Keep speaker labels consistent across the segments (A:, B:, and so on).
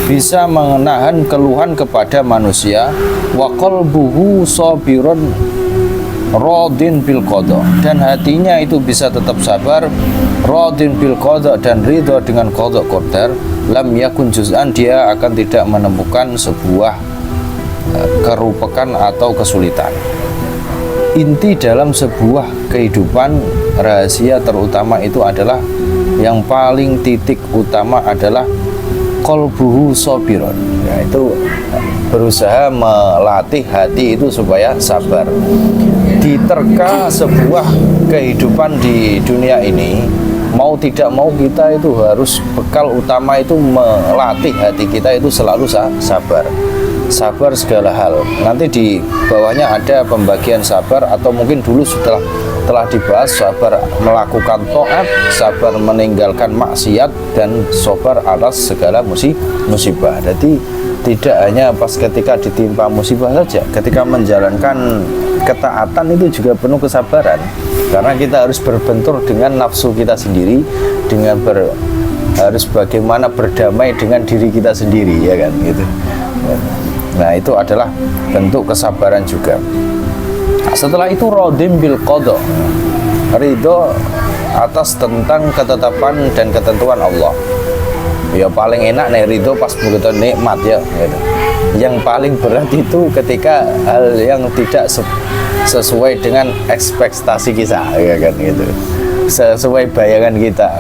A: bisa menahan keluhan kepada manusia, wa qalbuhu sabirun radin bil qada, dan hatinya itu bisa tetap sabar, radin bil qada, dan ridha dengan qada qadar, lam yakun juz'an, dia akan tidak menemukan sebuah kerupakan atau kesulitan. Inti dalam sebuah kehidupan, rahasia terutama itu adalah, yang paling titik utama adalah qalbuhu sabirun, yaitu berusaha melatih hati itu supaya sabar. Diterka sebuah kehidupan di dunia ini, mau tidak mau kita itu harus, bekal utama itu melatih hati kita itu selalu sabar. Sabar segala hal. Nanti di bawahnya ada pembagian sabar, atau mungkin dulu telah dibahas sabar melakukan taat, sabar meninggalkan maksiat, dan sabar atas segala musibah. Jadi tidak hanya pas ketika ditimpa musibah saja, ketika menjalankan ketaatan itu juga penuh kesabaran, karena kita harus berbentur dengan nafsu kita sendiri, dengan harus bagaimana berdamai dengan diri kita sendiri, ya kan, gitu. Nah, itu adalah bentuk kesabaran juga. Setelah itu rodim bil qada, ridho atas tentang ketetapan dan ketentuan Allah. Ya paling enak nih ridho pas begitu nikmat, ya gitu. Yang paling berat itu ketika hal yang tidak sesuai dengan ekspektasi kita, ya kan, gitu, sesuai bayangan kita.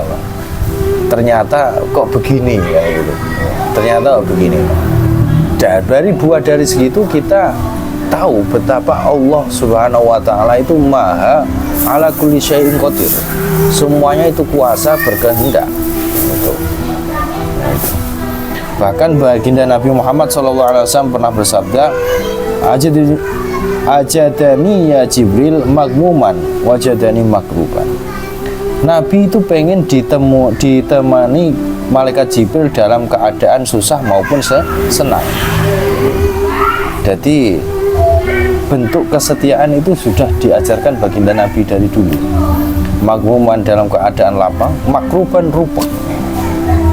A: Ternyata kok begini, ya gitu. Ternyata kok begini. Dan dari segitu kita tahu betapa Allah Subhanahu wa Ta'ala itu maha ala kulli syai'in qadir. Semuanya itu kuasa, berkehendak. Gitu. Bahkan baginda Nabi Muhammad SAW pernah bersabda, ajadani ya Jibril magmuman wajadani makruban. Nabi itu pengen ditemani malaikat Jibril dalam keadaan susah maupun senang. Jadi bentuk kesetiaan itu sudah diajarkan baginda Nabi dari dulu. Magmuman dalam keadaan lapang, makruban rupek.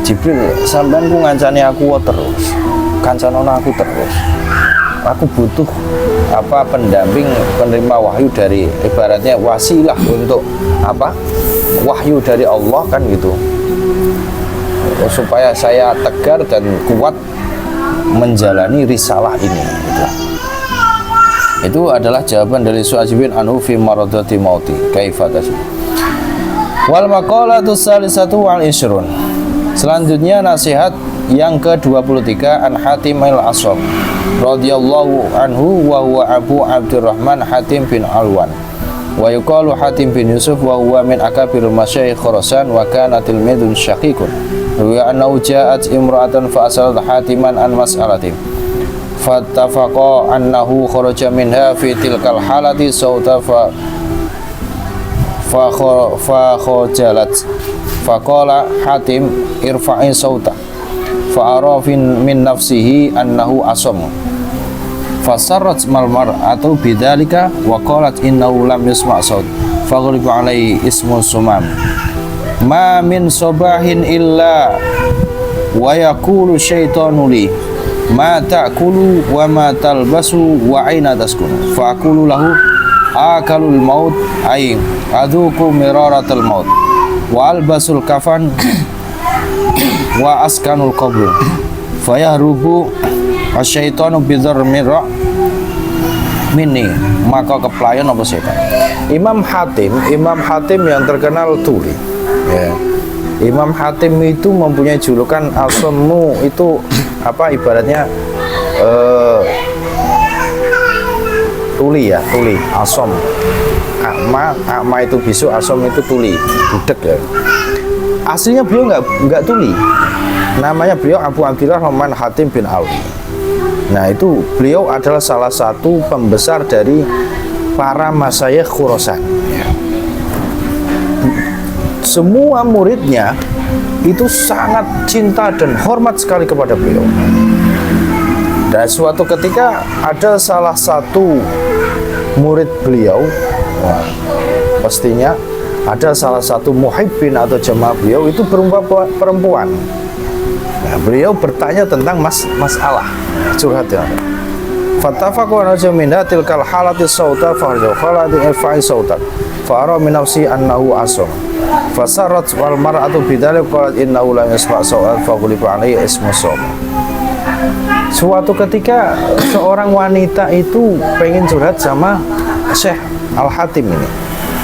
A: Jibril, sampean ku ngancani aku terus, kancanono aku terus. Aku butuh pendamping, penerima wahyu dari, ibaratnya wasilah untuk wahyu dari Allah, kan gitu, supaya saya tegar dan kuat menjalani risalah ini, gitu. Itu adalah jawaban dari Su'ajibin anhu fi maradati mauti kaifa tasbih. Wal maqalatu salisatu wal ishrun. Selanjutnya nasihat yang ke-23 an Hatim al-Asam radhiyallahu anhu wa huwa Abu Abdurrahman Hatim bin Alwan wa yuqalu Hatim bin Yusuf wa huwa min akabiril masyayikh Khurasan wa kana tilmidun syaqiqun wa annahu ja'at imra'atan fa asalat Hatiman an mas'alatin fattafaqa annahu kharaja minha fi tilkal halati sawta fa khajalat faqala Hatim irfa'i sawta fa'arafin min nafsihi annahu asam fasarrat mal mar'atu bidzalika wa qalat innahu lam yusma' sawt faghliba alaihi ismu sumam ma min sabahin illa wa yaqulu syaitanu li ma ta'kulu wa ma talbasu wa aina taskunu fa aqulu lahu akalul maut ay adhuku miraratul maut wa albasul kafan wa askanul qabr fayahrubu asyaitanu bidhar mirra minni, maka keplayon apa setan. Imam Hatim yang terkenal tuli, ya. Imam Hatim itu mempunyai julukan asammu, itu ibaratnya tuli, ya, tuli, asom. Akma itu bisu, asom itu tuli, budek, ya. Aslinya beliau nggak tuli. Namanya beliau Abu Abdurrahman Hatim bin Alwi. Nah, itu beliau adalah salah satu pembesar dari para masyayikh Khurasan. Semua muridnya itu sangat cinta dan hormat sekali kepada beliau. Dan suatu ketika ada salah satu murid beliau, pastinya ada salah satu muhibbin atau jemaah beliau itu perempuan. Nah, beliau bertanya tentang masalah curhat ya. Fattafaqu ala jaminha tilkal halati sauta farja khalati irfa'i sautak fa ara min nafsi annahu asam fasarat wal mar'atu bidzalik qalat innahu la yasfa' sau'at fa quliba alaihi ismu sawm. Suatu ketika seorang wanita itu pengen curhat sama Syekh Al-Hatim ini,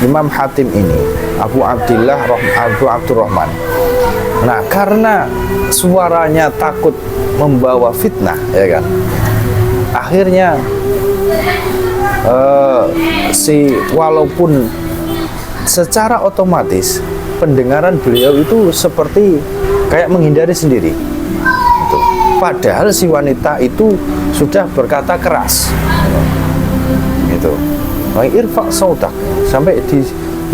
A: Imam Hatim ini, Abu Abdurrahman. Nah, karena suaranya takut membawa fitnah, ya kan? Akhirnya walaupun secara otomatis pendengaran beliau itu seperti kayak menghindari sendiri. Gitu. Padahal si wanita itu sudah berkata keras. Gitu. Irfa sautak sampai di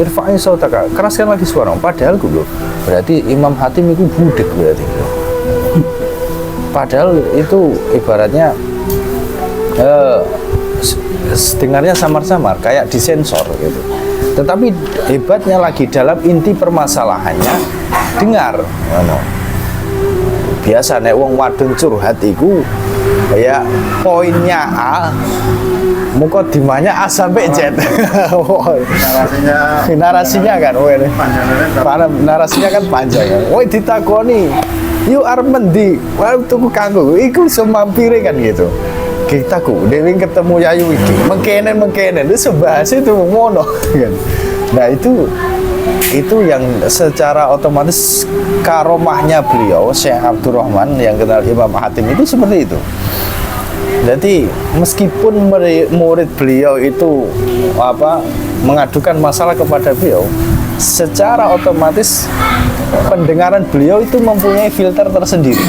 A: irfa'in sautaka, keraskan lagi suara. Padahal gue berarti Imam Hatim itu budek berarti. Padahal itu ibaratnya dengarnya samar-samar, kayak disensor gitu. Tetapi hebatnya lagi dalam inti permasalahannya dengar. Biasa nek wong wadon curhat iku ya poinnya A, mukodimanya A sampai Z. narasinya kan, narasinya kan panjang. Woi ditakoni, you are mendi, wah tuku kanggo, iku semampire kan gitu. Kita ku, dewi ketemu Yayu iki, mengkenen, itu sebahas itu ngono kan. Nah itu yang secara otomatis karomahnya beliau Syekh Abdurrahman yang kenal Imam Hatim itu seperti itu. Jadi meskipun murid beliau itu mengadukan masalah kepada beliau, secara otomatis pendengaran beliau itu mempunyai filter tersendiri.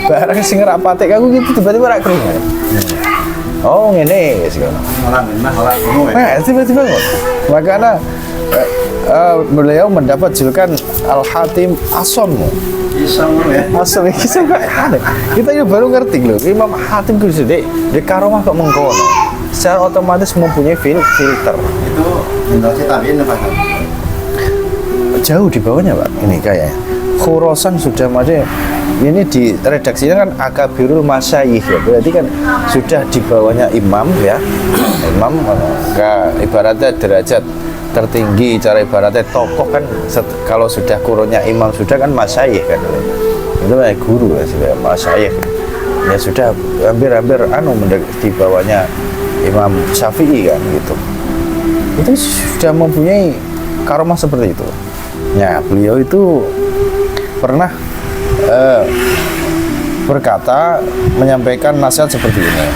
A: Barang sing ora patek aku gitu tiba-tiba ora krungu. Oh ngene sih. Tiba-tiba kok. Makanya beliau mendapat julukan Al-Hatim Asam. Asam iki kita juga baru ngerti loh. Imam Hatim itu di karomah kok mengkono. Secara otomatis mempunyai filter.
B: Itu generasi tabiin apa?
A: Jauh di bawahnya Pak. Ini kayaknya Khurasan sudah masih ini di redaksinya kan Akabirul Masyayikh ya. Berarti kan sudah di bawahnya imam ya. Imam ibaratnya derajat tertinggi, cara ibaratnya tokoh kan kalau sudah kurunnya imam sudah kan masyayikh kan. Itu kayak guru ya sudah masyayikh. Ya sudah hampir-hampir di bawahnya Imam Syafi'i kan gitu. Itu sudah mempunyai karomah seperti itu. Ya, beliau itu pernah berkata, menyampaikan nasihat seperti ini.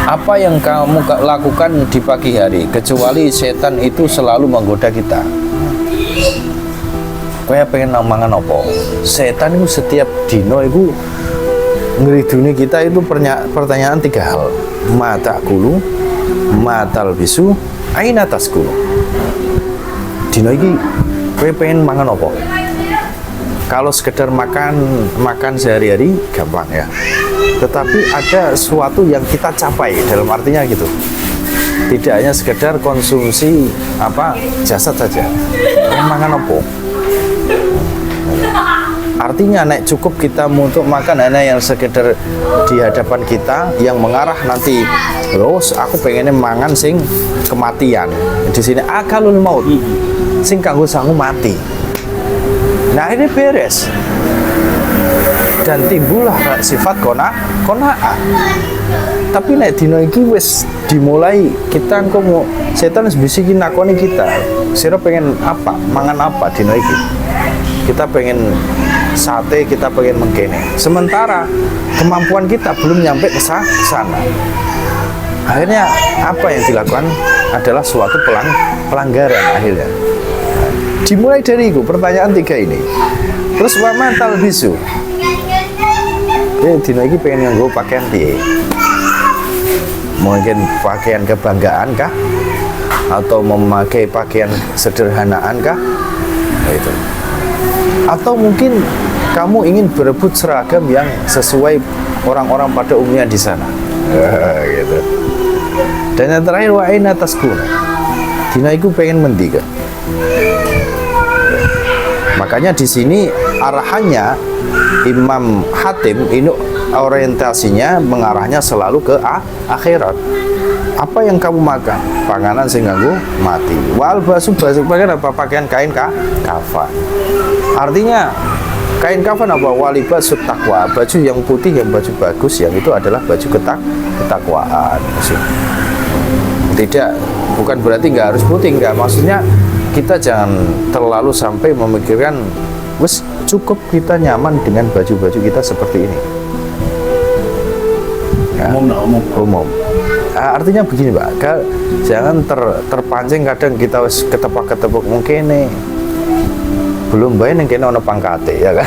A: Apa yang kamu lakukan di pagi hari kecuali setan itu selalu menggoda kita. Kayak pengen mangan apa? Setan itu setiap dino itu ngeriduni kita itu pertanyaan 3 hal. Mata kulu, matal bisu, aina taskulu. Dino iki kowe pengen mangan apa? Kalau sekedar makan sehari-hari gampang ya. Tetapi ada sesuatu yang kita capai dalam artinya gitu. Tidak hanya sekedar konsumsi jasad saja. Mangan apa? Artinya nek cukup kita untuk makan hanya yang sekedar di hadapan kita yang mengarah nanti terus aku pengennya mangan sing kematian. Di sini akalul maut. Sing kanggo sangu mati. Nah ini beres dan timbullah sifat kona'ah. Tapi nek dino iki wis dimulai kita engko mau setan wis bisikin nakoni kita. Sira pengen apa? Mangan apa dino iki? Kita pengen sate, kita pengen mengkene. Sementara kemampuan kita belum nyampe ke sana. Akhirnya apa yang dilakukan adalah suatu pelanggaran akhirnya. Dimulai dari itu pertanyaan 3 ini. Terus wama talbisu. Dino iki pengen nganggo pakaian piye? Mungkin pakaian kebanggaan kah? Atau memakai pakaian sederhanaan kah? Nah, itu. Atau mungkin kamu ingin berebut seragam yang sesuai orang-orang pada umumnya di sana. Gitu. Dan yang terakhir wa aina taskun. Dina iku pengen mendi kan. Makanya di sini arahannya Imam Hatim ini orientasinya mengarahnya selalu ke akhirat. Apa yang kamu makan? Panganan sing nganggo mati. Wal basu pakaian apa? Pakaian kain kafan. Artinya kain kafan apa? Walibasut taqwa, baju yang putih, yang baju bagus, yang itu adalah baju ketakwaan. Tidak, bukan berarti nggak harus putih, nggak. Maksudnya kita jangan terlalu sampai memikirkan, wes cukup kita nyaman dengan baju-baju kita seperti ini. Ya, umum. Artinya begini Pak, jangan terpancing kadang kita wes ketepuk mungkin nih. Belum bae ning kene ana pangkate ya kan.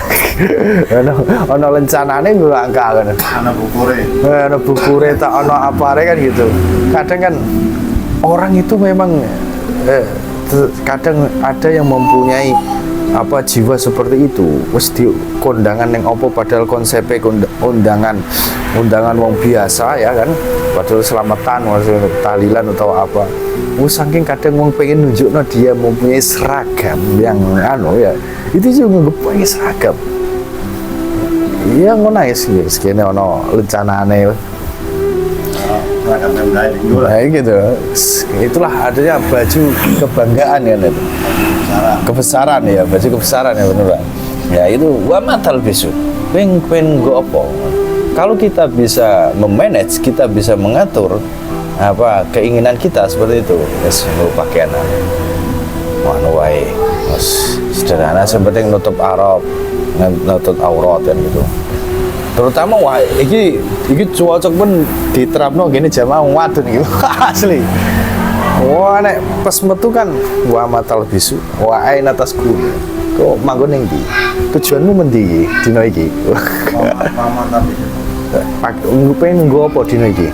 A: Ana lencanane gue angka kan. Ana bukure tak ana apare kan gitu. Kadang kan orang itu memang kadang ada yang mempunyai jiwa seperti itu. Wis di kondangan yang opo padahal konsepnya undangan wong biasa ya kan. Padahal selamatan, tahlilan atau apa. Saking kadang wong pengen nunjukno dia mempunyai seragam yang ya. Itu juga pengen seragam. Iya ngono ya sekene ono lencanane. Nah, gitu. Itulah adanya baju kebanggaan kan itu. Kebesaran ya, baju kebesaran ya benar Pak. Ya itu wa matal bisu. Pengen go opo. Kalau kita bisa memanage, kita bisa mengatur keinginan kita seperti itu. Wes pakaian anu wae. Sederhana seperti nutup aurat kan gitu. Terutama wah iki cocok pun diterapno gini jamaah wadon gitu. Asli. Wah nek pas metu kan wa matal bisu, wa aina tasku. Kok manggon ning ndi? Tujuanmu mendi dina iki? Mama tapi. Pak pengen nggo apa dina iki?